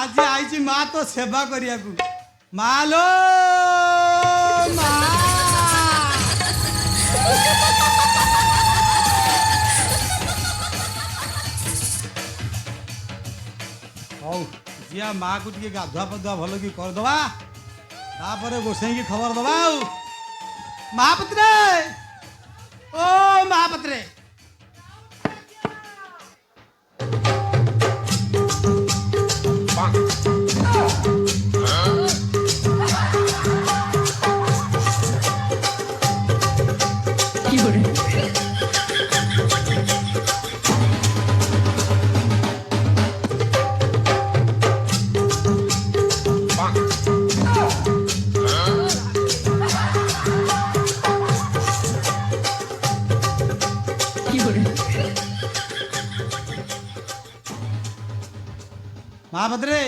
आज आई माँ तो सेवा करिया माँ लो जिया माँ को टे गाधुआ पधुआ भल कि करदे तापर गोसाई की खबर दबा महापत्रे ओ महापत्रे महाभद्रे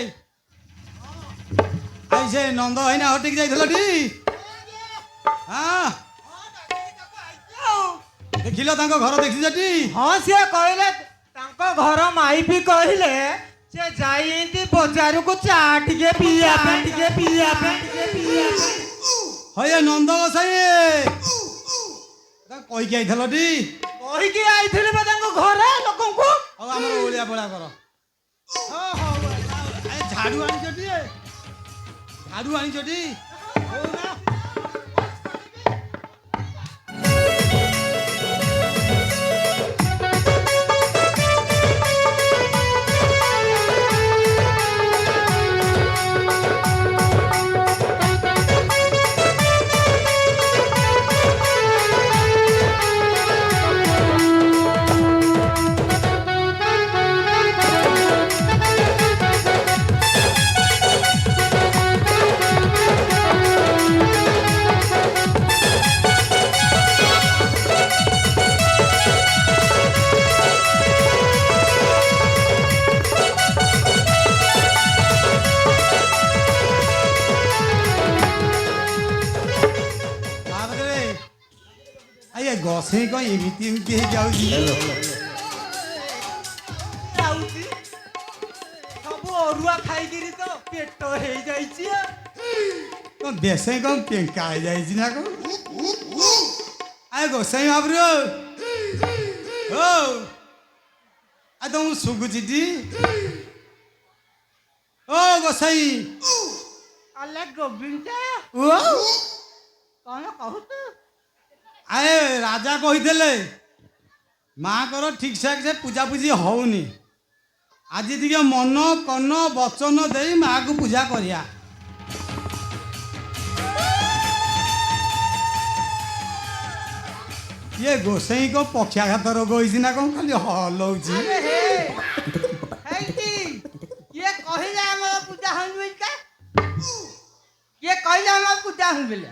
ऐसे नंद है हटिक जाइल हाँ देखिल घर देखी हाँ सी कहले घर माइपी कहले से जाइंती बजार को चा टिके पिया हे नंद गोसाई कहीकि आइल कहीकि आइथिले बा घर लोक को आम ओलिया पड़ा कर झाड़ू आनी झाड़ू आनी गसे कौन एमती एमती सब अरुआ खाई तो पेट हो जाए बेसे कौन पेंका ना को आए गोसाई बाबू हो आ तुम सुगुची ओ गोसाई अल्लाह गोविंद कौन कहू आए राजा कही माँ कर ठीक ठाक से पूजा पूजी होनी आज टे मन कन वचन दे माँ को पूजा करिया ये गोसाई को पक्षाघात रोग होइछि ना कौन खाली हलौछि ये कहिला हमर पूजा होइल का ये कहिला हमर पूजा होइल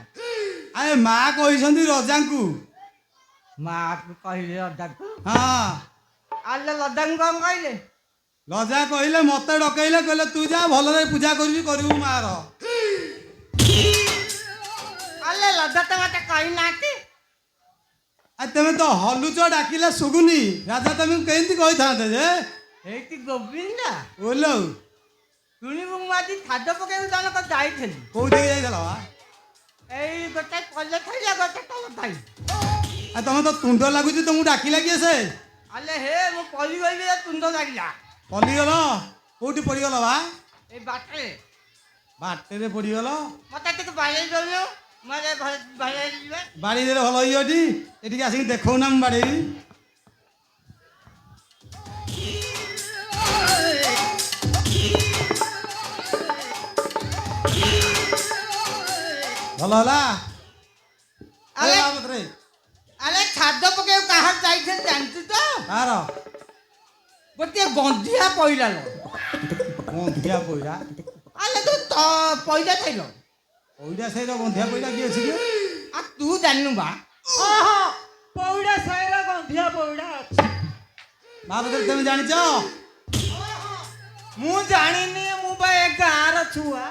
आए माँ कही रजा को माँ कहले रजा को हाँ आले रजा को कौन कहले रजा कहले मत डकैले कहले तू जा भल पूजा करू माँ आले रजा तो मत कही नाती तुम तो हलुच डाकिले सुगुनी राजा तुम कहीं कही था हेती गोविंद बोलो तुनी मुझे खाद पके जनक जाइल कौटे जाइल एई गोटे पल्ले खाइला गोटे तल खाई तुम तो तुंड लगुच तुमको डाकिला किए से अले हे मु पली गई तुंड लागिला पलीगल कौटी पड़गल बा ए बाटे बाटे पड़गल मत बाड़े दौन मजे बाड़ी दे भल ये आसिक देखो ना बाड़ी भल है अरे खाद पके कहा जाइए जानती तो कार गोटे गंधिया पईला गंधिया पईला अरे तो पईला थैल पईला सही गंधिया पईला किए अछि आ तू जाननु बा ओहो पौड़ा सैरा गंधिया पौड़ा बाबू तुम जानी मु जानिनी मु बा एक गार छुआ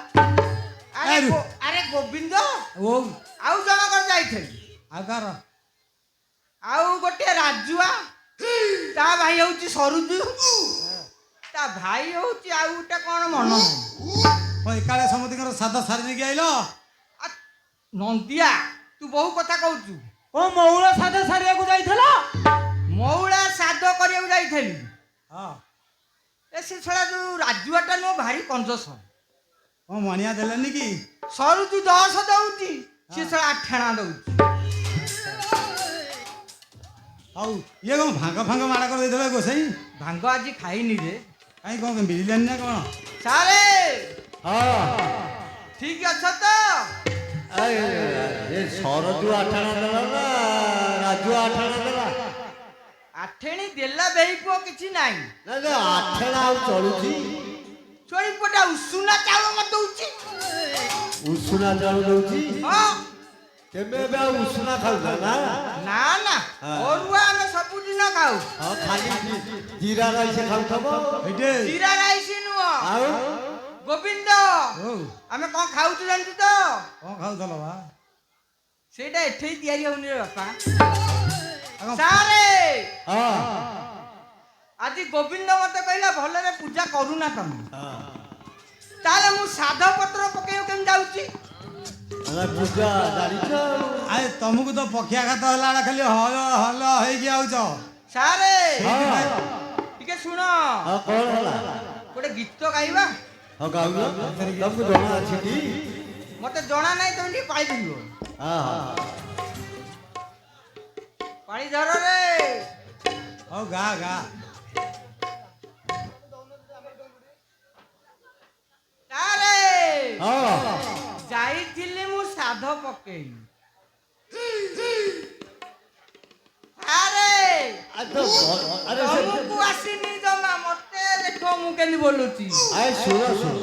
अरे गोविंद ओ आउ जमा कर जाइथली आकार आउ गोटे राजुआ ता भाई होची सरुजु ता भाई होची आउटा कोन मन ଏକାଳେ ସମସ୍ତଙ୍କର ସାଧା ସାରି ଦେଇକି ଆଇଲ। ଆ, ନନ୍ଦିଆ ତୁ ବହୁ କଥା କହୁଛୁ। ଓ ମଉଳ ସାଧ ସାରିବାକୁ ଯାଇଥିଲ? ମଉଳା ସାଧ କରିବାକୁ ଯାଇଥିଲି। ହଁ ଏ ସେ ଛଡ଼ା ଯୋଉ ରାଜୁଆଟା ନୁହଁ ଭାରି କଞ୍ଜସ। କ'ଣ ମଣିଆ ଦେଲେନି କି? ସରୁଛୁ 10 ଦଉଛି, ସେ ଛଡ଼ା 8 ଦଉଛି। ହଉ ଇଏ କ'ଣ ଭାଙ୍ଗ ଫାଙ୍ଗ ମାଡ଼ କରିଦେଇଥିବେ ଗୋସାଇ? ଭାଙ୍ଗ ଆଜି ଖାଇନି ରେ। କାହିଁ କ'ଣ ମିଳିଲାନି ନା କ'ଣ? ସାରେ ହଁ ଠିକ ଅଛ ତ? ଏ ସରଜୁ ଆଠଣା ଦେଲା ନା ରାଜୁ ଆଠଣା ଦେଲା? ଆଠେଣୀ ଦେଲା ବେଇ ପୁଅ କିଛି ନାହିଁ। ନା ନା ଆଠଣା ଆଉ ଚଳୁଛି? ଚୋରି ପଟା ଉଷୁନା ଚାଉଳ ମତ ଦଉଛି। ଉଷୁନା ଚାଉଳ ଦଉଛି? ହଁ କେବେ ଏବେ ଆଉ ଉଷୁନା ଖାଉଛ ନା? ନା ନା ଅରୁଆ ଆମେ ସବୁଦିନ ଖାଉ। ହଁ ଖାଲି ଜିରା ରାଇସ୍ ଖାଉଥିବ। ଏଇଟେ ଜିରା ରାଇସ୍ ନୁହଁ, ଆଉ ଗୋବିନ୍ଦ ହଉ ଆମେ କଣ ଖାଉଛୁ ଜାଣିଛୁ ତ? କ'ଣ ଖାଉଥିଲ ବା? ସେଇଟା ଏଠି ତିଆରି ହଉନି ରେ ବାପା। ଆଉ କ'ଣ- ସାରେ ହଁ ଆଜି ଗୋବିନ୍ଦ ମତେ କହିଲା ଭଲରେ ପୂଜା କରୁନା ତମେ। ତାହେଲେ ମୁଁ ସାଧ ପତ୍ର ପକେଇବାକୁ କେମିତି ଯାଉଛି? ପୂଜା ଜାଣିଛ? ଆରେ ତମକୁ ତ ପକ୍ଷାଘାତ ହେଲା ବେଳେ ଖାଲି ହଲ ହଲ ହେଇକି ଆଉଛ। ସାରେ ସେଇଥିପାଇଁ ଟିକେ ଶୁଣ, ହଁ କ'ଣ ହେଲା? ଗୋଟେ ଗୀତ ଗାଇବା। ହଁ ଗାଉନ, ତମକୁ ଜଣା ଅଛି କି? ମତେ ଜଣା ନାହିଁ, ତମେ ଟିକେ ପାଳି ଧରିବ। ହଁ ହଁ ପାଳି ଧର ରେ। ହଉ ଗା ଗା। ସାରେ ହଁ ଯାଇଥିଲି ମୁଁ ସାଧ ପକେଇ। ଆରେ ଆରେ ତମକୁ ଆସିନି ଜମା, ମତେ ଦେଖ ମୁଁ କେମିତି ବୋଲୁଛି। ଶୁଣ ଶୁଣ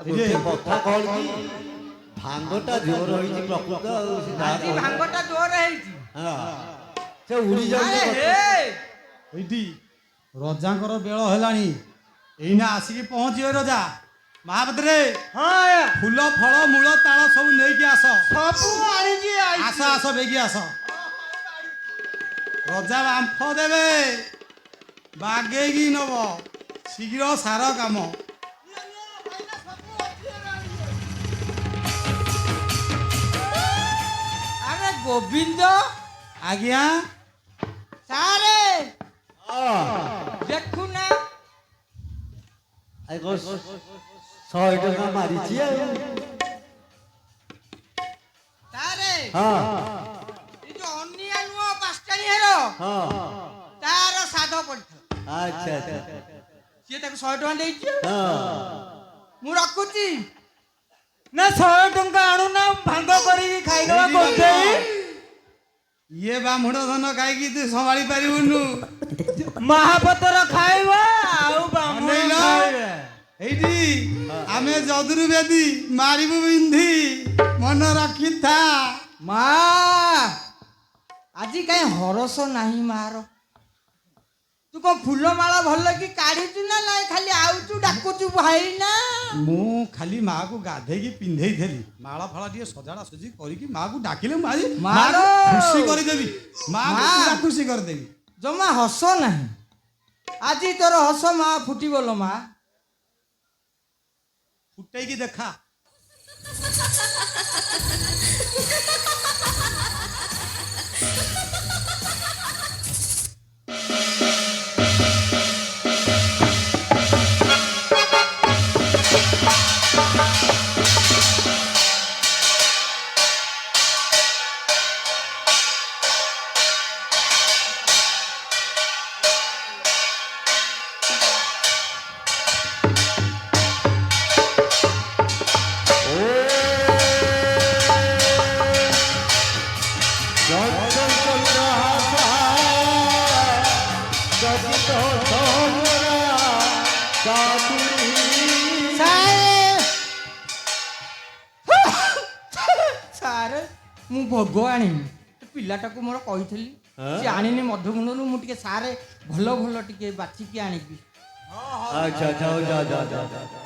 ଗୋଟେ କଥା କଣ କି ଭାଙ୍ଗଟା ଜୋର ହେଇଛି ପ୍ରକୃତ ଆଉ ସେ ଯାହା ଆଜି କହୁଛି। ଭାଙ୍ଗଟା ଜୋର ହେଇଛି। ହଁ ସେ ଉଡି ଆରେ ଯାଉଛି ହେ ଏଇଠି ରଜାଙ୍କର ବେଳ ହେଲାଣି, ଏଇନା ଆସିକି ପହଞ୍ଚିବେ ରଜା। ମହାପାତ୍ରେ ହଁ ଫୁଲ ଫଳ ମୂଳ ତାଳ ସବୁ ନେଇକି ଆସ। ସବୁ ଆଣିକି ଆସ ଆସ ବେଗି ଆସ। ରଜା ବାମ୍ଫ ଦେବେ, ବାଗେଇକି ନବ, ଶୀଘ୍ର ସାର କାମ। ଆରେ ଗୋବିନ୍ଦ ଆଜ୍ଞା ସାରେ ହଁ ଦେଖୁନା, ଆରେ କଣ 100 ଟଙ୍କା ମାରିଛି ଆଉ। ସାରେ ହଁ ଏ ଯୋଉ ଅନିଆ ନୁହଁ ପାସ୍ଟାଣୀ ହେର, ହଁ ତାର ସାଧ ପଡିଥିଲା। ଆଚ୍ଛା ଆଚ୍ଛା ସିଏ ତାକୁ 100 ଟଙ୍କା ଦେଇଛି। ହଁ ମୁଁ ରଖୁଛି ନା 100 ଟଙ୍କା ଆଣୁନା, ଭାଙ୍ଗ କରିକି ଖାଇଦବା ଗୋଟେଇ। ଇଏ ବାମୁଣ ଧନ ଖାଇକି ତୁ ସମ୍ଭାଳି ପାରିବୁନୁ। ମହାପତର ଖାଇବା ଆଉ ବାମୁଣ ଅନେଇଲ। ଖାଇବା। ଏଇଠି ଆମେ ଯଦୁରୁ ବେଦି ମାରିବୁ ବିନ୍ଧି, ମନ ରଖିଥା। ମା ଆଜି କାହିଁ ହରସ ନାହିଁ ମାର? ତୁ କଣ ଫୁଲମାଳ ଭଲ କି କାଢିଛୁ ନା ନାଇଁ, ଖାଲି ଆଉଛୁ ଡାକୁଛୁ ଭାଇନା? ମୁଁ ଖାଲି ମାଆକୁ ଗାଧେଇକି ପିନ୍ଧେଇଥିଲି, ମାଳ ଫାଳ ଟିକେ ସଜାଡ଼ା ସଜି କରିକି ମାଆକୁ ଡାକିଲେ ମୁଁ ଆଜି ମାର। ମାଆକୁ ଖୁସି କରିଦେବି। ମାଆକୁ ମା। ପୁରା ଖୁସି କରିଦେବି। ଜମା ହସ ନାହିଁ, ଆଜି ତୋର ହସ ମା ଫୁଟିବଲ। ମା ଫୁଟେଇକି ଦେଖା। ସାରେ ମୁଁ ଭୋଗ ଆଣିନି, ପିଲାଟାକୁ ମୋର କହିଥିଲି ସେ ଆଣିନି ମଧୁଗୁଣ୍ଡରୁ। ମୁଁ ଟିକେ ସାରେ ଭଲ ଭଲ ଟିକେ ବାଛିକି ଆଣିବି। ଆଚ୍ଛା ଆଚ୍ଛା ହଉ ଯା ଯା ଯା ଯା।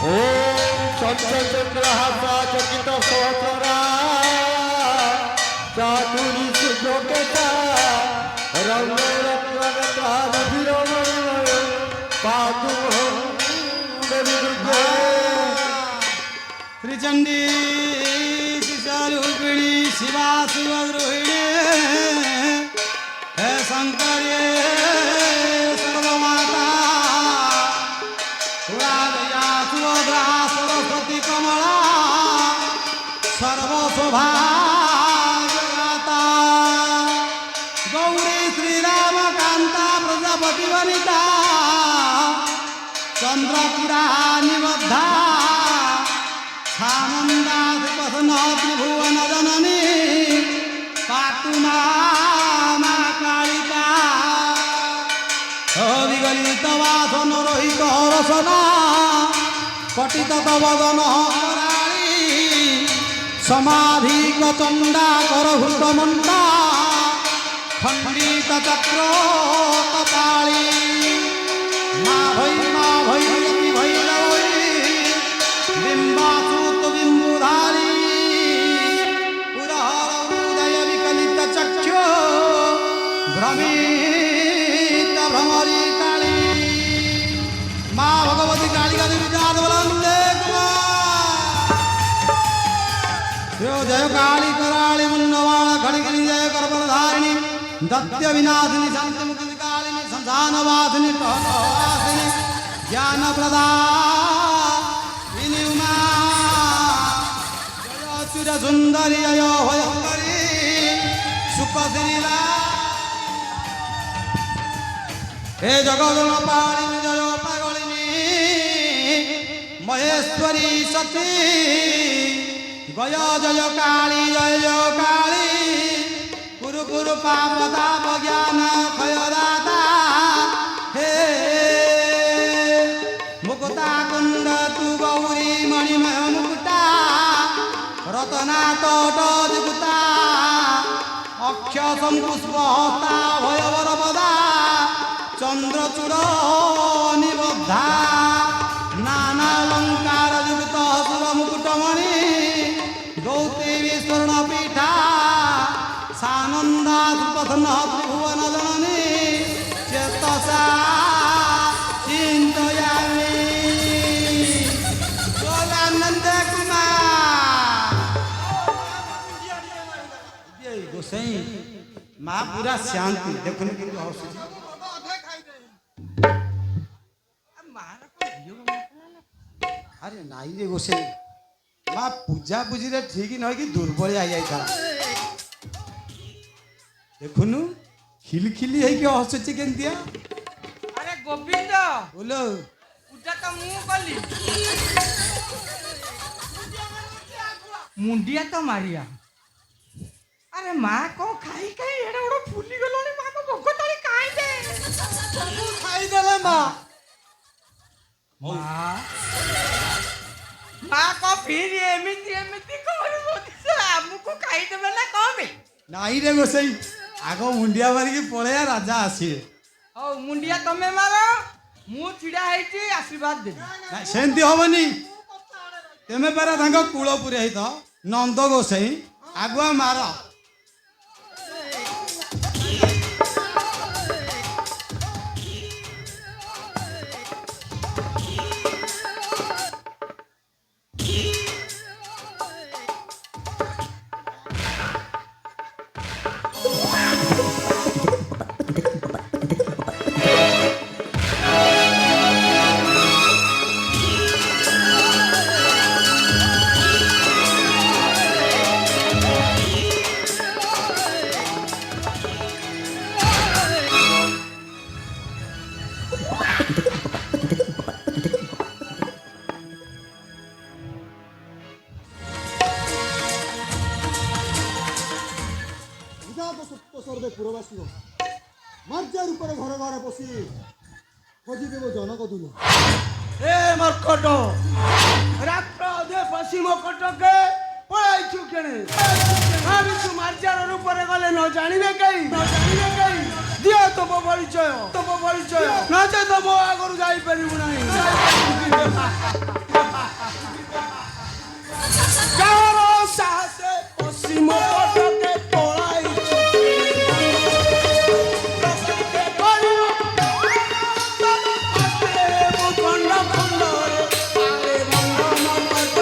ओम चंचल चंद्रहासा चकित सहचरा चातुरी सुजोकेता रंग रत्नगता रविरमणय पातु देवी दुर्गे त्रिचंडी शिशारूपिणी शिवा शिवद्रोहिणी हे शंकरे सर्वमाता पुरादया सुभद्रा सरस्वती कमला सर्वसौभाग्यदाता गौरी श्रीराम कांता प्रजापति वनिता चंद्रपुरा निबद्धा सानंदाधिपसना त्रिभुवन जननी पातु मा कालिका अविगलित वासन रहित रसना पटित तवदन कराळी समाधिक चंडा करभूत मन्दा खंडित चक्र कपाळी मा भई यति भई लवई बिंबासूत बिंबुधारी पुरहर उदय विकलित चक्षु भ्रमित भ्रमरी काली माँ भगवती काली का विचार बलंदे जय काली कराली मुंडवाण खड़िकली जय करबलधारिणी दत्य विनाशिनी शांति मुक्ति कालिनी संसान वासिनी टहलवासिनी ज्ञान प्रदा चिर सुंदरी अयो भयंकरी सुखश्रीला हे जगदन पाणिनी जय पागलिनी महेश्वरी सती गय जय काली कुरु कुरु पाप ताप ज्ञान क्षयदाता हे मुकुता कुंड तु गौरी मणिमय मुकुटा रतना तट जुगुता अक्ष संपुष्प हस्ता भयवर पदा चंद्रचूड़ निबद्धा नानालंकार जुगत सुर मुकुटमणि गौतमी स्वर्ण पीठा सानंदा सुपथन त्रिभुवन जननी चेतसा चिंतयामि गोलानंद गोसाई माँ पूरा शांति देखने के अरे नाई रे गोसाई माँ पूजा पूजी रे ठीक न कि दुर्बल आ जाई था देखुनु खिलखिली है कि हसुची केंतिया अरे गोविंद बोलो पूजा तो मु कली मुंडिया तो मारिया अरे माँ को खाई खाई एड़ा ओड़ा फुली गलोनी माँ को भोग ताली खाई दे खाई देले माँ माँ माँ को फिर एमिति एमिति कोन बोदी से हमको खाई देबे ना कमे नाई रे गोसाई आगो मुंडिया मारी की पळे राजा आसी ओ मुंडिया तमे मारो मु छिडा हैची आशीर्वाद दे सेंती होबनी तेमे पारा तांको कूळ पुरे हित नंद गोसाई आगुआ मार পুরবাসী মার্জার উপরে ঘরে ঘরে বসি খোঁজি দেব জনকদুল এ মর্কট রাত্র অধে পশ্চিম কটকে পড়াইছু কেনে আমি তু মার্জার উপরে গলে ন জানিবে কেই দিও তব পরিচয় নচে তব আগ ଯାଇପାରିବୁ ନାହିଁ ଗାଁର ସାହସେ ପଶ୍ଚିମ ପଟକେ ପଳାଇଛୁ ଖଣ୍ଡ ଖଣ୍ଡରେ ଆରେ ଭଣ୍ଡ ମତ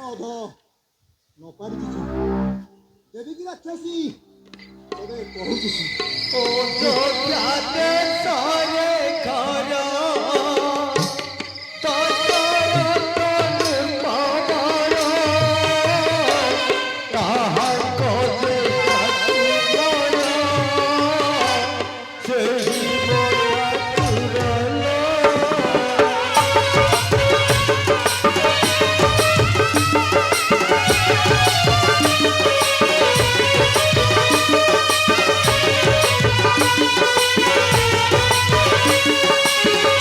ଅଧ ନ ପାରିଛୁ ଦେବି କି ରାକ୍ଷସୀ ତୋରେ କହୁଛୁ Thank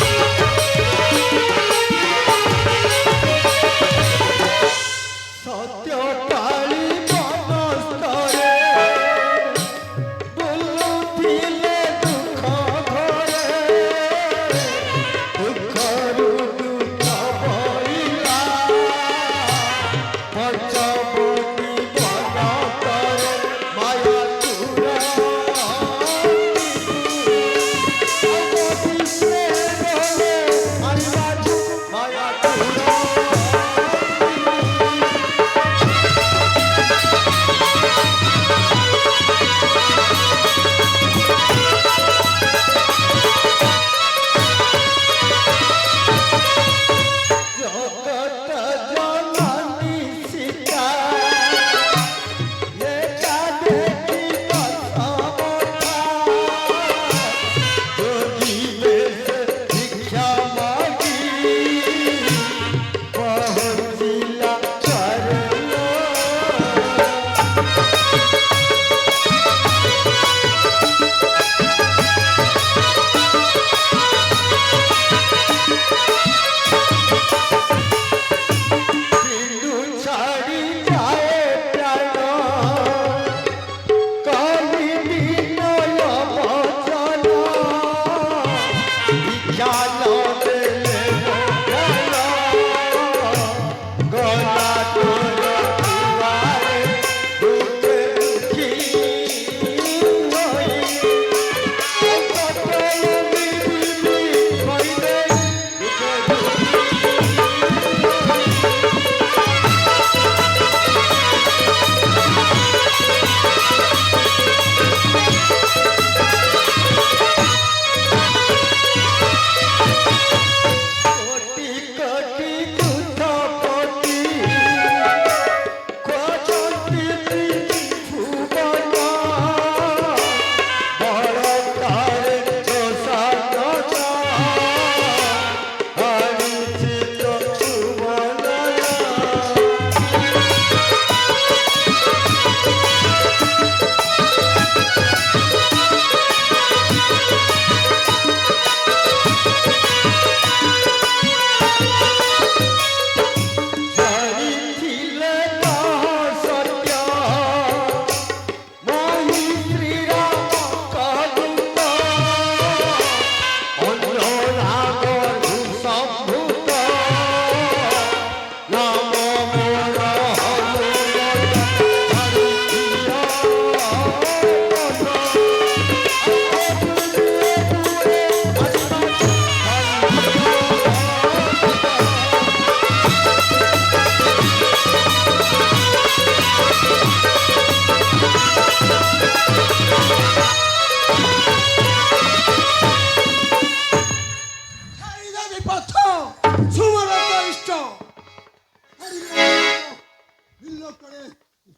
লোক করে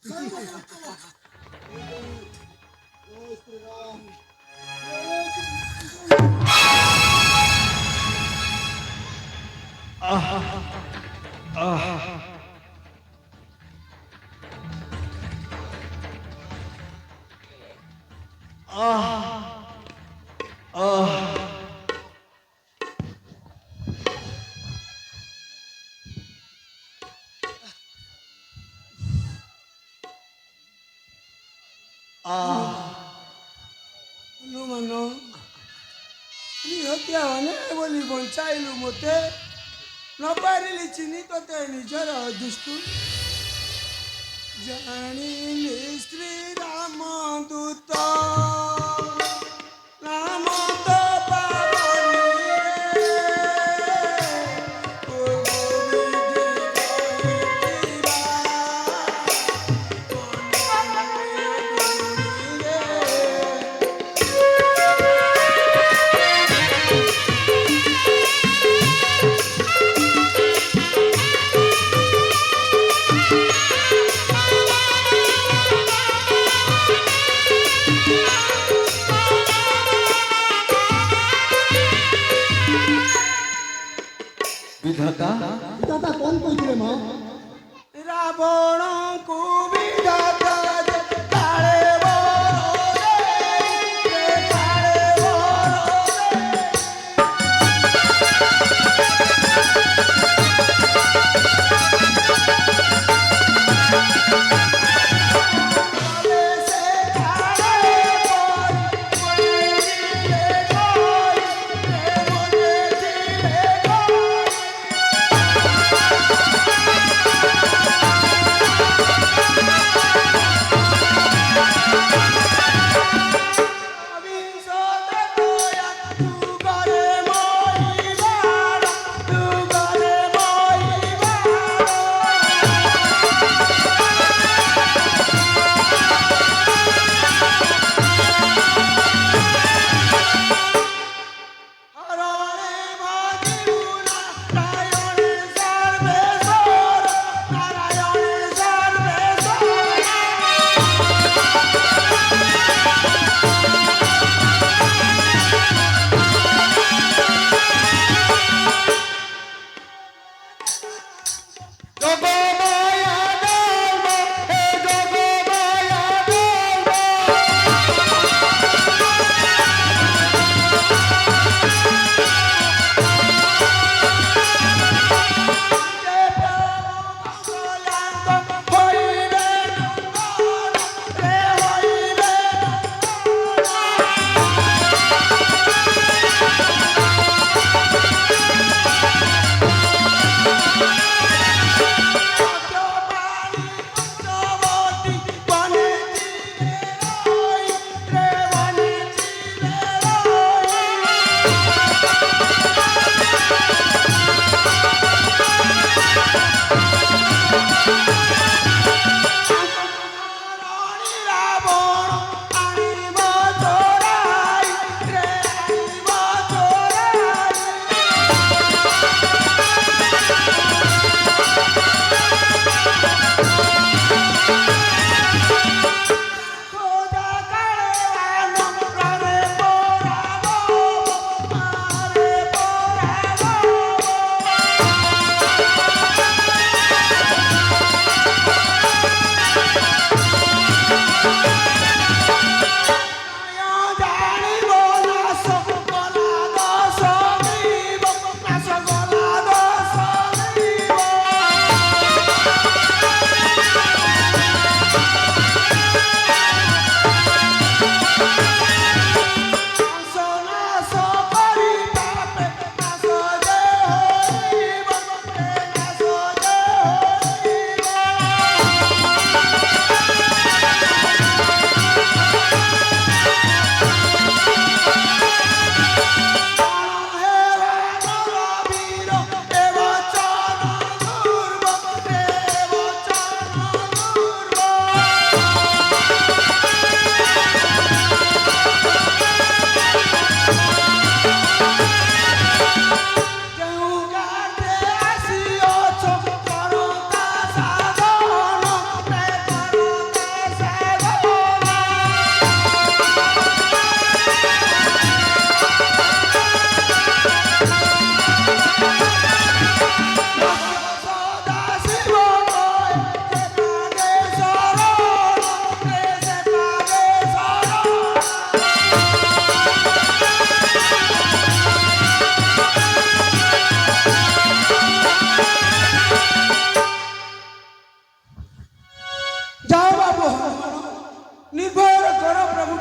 জয় শ্রীরাম ହନୁମାନ ନିହତିଆ ମାନେ ବୋଲି ବଞ୍ଚାଇଲୁ ମୋତେ ନ ପାରିଲି ଚିନି ତୋତେ ନିଜର ଦୃଷ୍ଟି ଜାଣିଲି ଶ୍ରୀରାମ ଦୂତ ନାମ ତ ପାବନି ଓ বিধাতা দাদা কোন কইছিলে মা রাবণଙ୍କୁ বিধাতা কাଳେ বরে কাଳେ বরে সে কাଳେ বরে দিলে কই মনে দিলে কই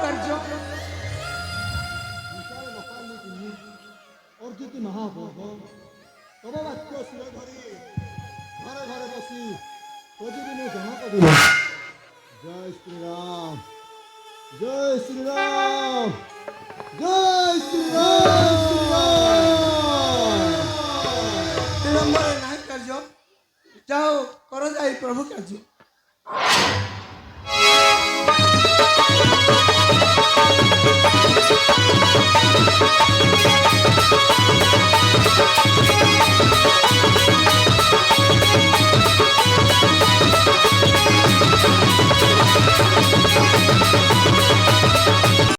କାର୍ଯ୍ୟ ବିଶାଳ ମକାନି ତିନି ଅର୍ଜୁତି ମହାଭୋଗ ତବ ବାକ୍ୟ ଶିର ଧରି ଘରେ ଘରେ ବସି ଖୋଜିବି ମୁଁ ଜନକ ଦିନ ଜୟ ଶ୍ରୀରାମ ଜୟ ଶ୍ରୀରାମ ଜୟ ଶ୍ରୀରାମ ବିଳମ୍ବରେ ନାହିଁ କାର୍ଯ୍ୟ ଯାଅ କର ଯାଇ ପ୍ରଭୁ କାର୍ଯ୍ୟ Thank